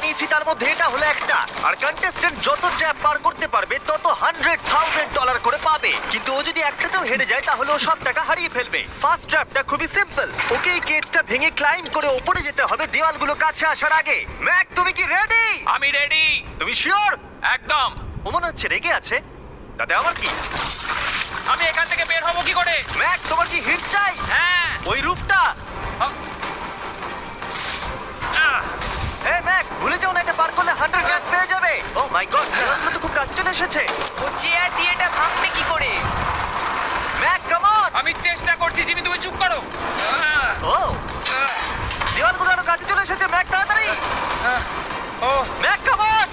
বানিয়েছি তার মধ্যে এটা হলো একটা। আর কন্টেস্ট্যান্ট যত ট্র্যাপ পার করতে পারবে তত $100,000 করে পাবে। কিন্তু ও যদি একসাথেও হেরে যায় তাহলে ও সব টাকা হারিয়ে ফেলবে। ফার্স্ট ট্র্যাপটা খুবই সিম্পল। ওকে এই কেজটা ভেঙে ক্লাইম্ব করে উপরে যেতে হবে দেওয়ালগুলো কাছে আসার আগে। ম্যাক, তুমি কি রেডি? আমি রেডি। তুমি শিওর? একদম। ও মনে হচ্ছে রেগে আছে। তাতে আমার কি? আমি এখান থেকে বের হব কি করে? ম্যাক, তোমার কি হিট চাই? হ্যাঁ। ওই রুফটা। হ্যাঁ ম্যাক, ভুলে যাও না, এটা পার করলে 100,000 পেয়ে যাবে। ও মাই গড, দেওয়ালগুলো তো খুব কাছে চলে এসেছে। ও চেয়ার দিয়ে এটা ভাঙবে কি করে? Mac, come on. আমি চেষ্টা করছি জিমি, তুমি চুপ করো। ও, দেওয়ালগুলো আরো কাছে চলে এসেছে। ম্যাক, তাড়াতাড়ি। ও ম্যাক, কাম অন,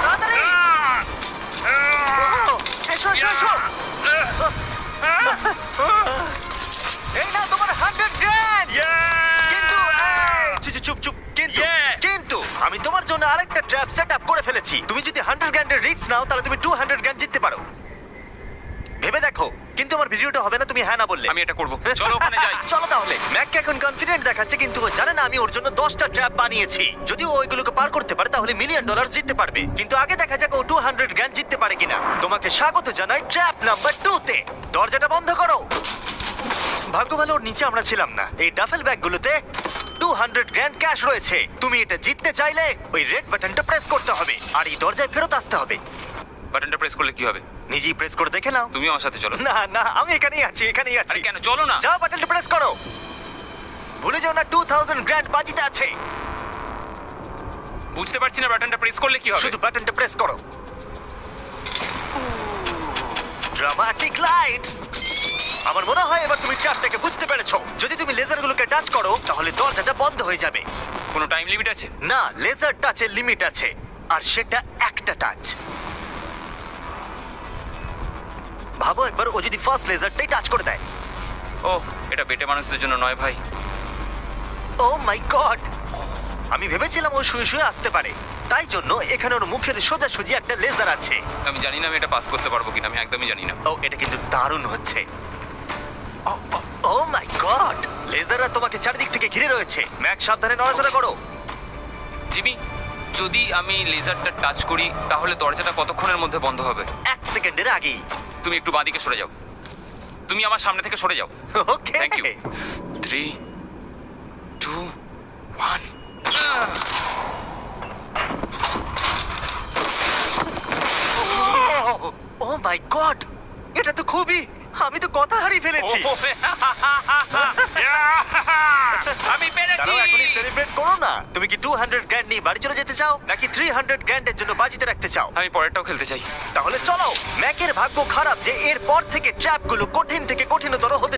তাড়াতাড়ি। ও, এসো এসো এসো। এই নাও তোমার 100,000। কিন্তু চুপ চুপ চুপ। কিন্তু Yes! কিন্তু আমি তোমার জন্য আরেকটা ট্র্যাপ সেট আপ করে ফেলেছি। তুমি যদি 100,000 এর রিস্ক নাও তাহলে তুমি 200,000 জিততে পারো। ভেবে দেখো। কিন্তু আমার ভিডিওটা হবে না তুমি হ্যাঁ না বললে। আমি এটা করব। চলো ওখানে যাই। চলো তাহলে। ম্যাক এখন কনফিডেন্ট দেখাচ্ছে কিন্তু ও জানে না আমি ওর জন্য 10টা ট্র্যাপ বানিয়েছি। যদি ও ওইগুলোকে পার করতে পারে তাহলে $1,000,000 জিততে পারবে। কিন্তু আগে দেখা যাক ও 200,000 জিততে পারে কিনা। তোমাকে স্বাগত জানাই ট্র্যাপ নাম্বার 2 তে। দরজাটা বন্ধ করো। ভাগ্য ভালো ওর নিচে আমরা ছিলাম না। এই ডাফেল ব্যাগগুলোতে 200,000 ক্যাশ রয়েছে। তুমি এটা জিততে চাইলে ওই রেড বাটনটা প্রেস করতে হবে আর এই দরজায় ফেরত আসতে হবে। বাটনটা প্রেস করলে কি হবে? নিজেই প্রেস করে দেখে নাও। তুমি আমার সাথে চলো। না না, আমি এখানেই আছি, এখানেই আরে আছি। কেন, চলো না। যাও, বাটনটা প্রেস করো। ভুলে যাও না 2,000 বাজিতে আছে। বুঝতে পারছি না বাটনটা প্রেস করলে কি হবে। শুধু বাটনটা প্রেস করো। Dramatic lights. আমার মনে হয় এবার তুমি ট্র্যাপটাকে বুঝতে পেরেছো। যদি তুমি লেজারগুলোকে টাচ করো তাহলে দরজাটা বন্ধ হয়ে যাবে। কোনো টাইম লিমিট আছে? না, লেজার টাচের লিমিট আছে আর সেটা একটা টাচ। ভাবো একবার ও যদি ফার্স্ট লেজারটাই টাচ করে দেয়। ও, এটা বেটে মানুষদের জন্য নয় ভাই। ও মাই গড, আমি ভেবেছিলাম ও শুয়ে শুয়ে আসতে পারে, তাই জন্য এখানে ওর মুখের সোজাসুজি একটা লেজার আছে। আমি জানি না আমি এটা পাস করতে পারবো কিনা, আমি একদমই জানি না। ও, এটা কিন্তু দারুণ হচ্ছে। ও মাই গড, লেজাররা তোমাকে চারিদিক থেকে ঘিরে রয়েছে। ম্যাক, সাবধানে নড়াচড়া করো। জিমি, যদি আমি লেজারটা টাচ করি তাহলে দরজাটা কতক্ষণের মধ্যে বন্ধ হবে? 1 সেকেন্ডের আগেই। তুমি একটু বাঁদিকে সরে যাও। তুমি আমার সামনে থেকে সরে যাও। Okay, thank you. 3 2 1। Oh my god, এটা তো খুবই, আমি তো কথা হারিয়ে ফেলেছি। আমি পেরেছি। দাঁড়াও, এখনই সেলিব্রেট করো না। তুমি কি 200,000 নিয়ে বাড়ি চলে যেতে চাও নাকি 300,000 এর জন্য বাজিতে রাখতে চাও? আমি পরেরটাও খেলতে চাই। তাহলে চলো। ম্যাকের ভাগ্য খারাপ যে এর পর থেকে ট্র্যাপগুলো কঠিন থেকে কঠিনতর হতে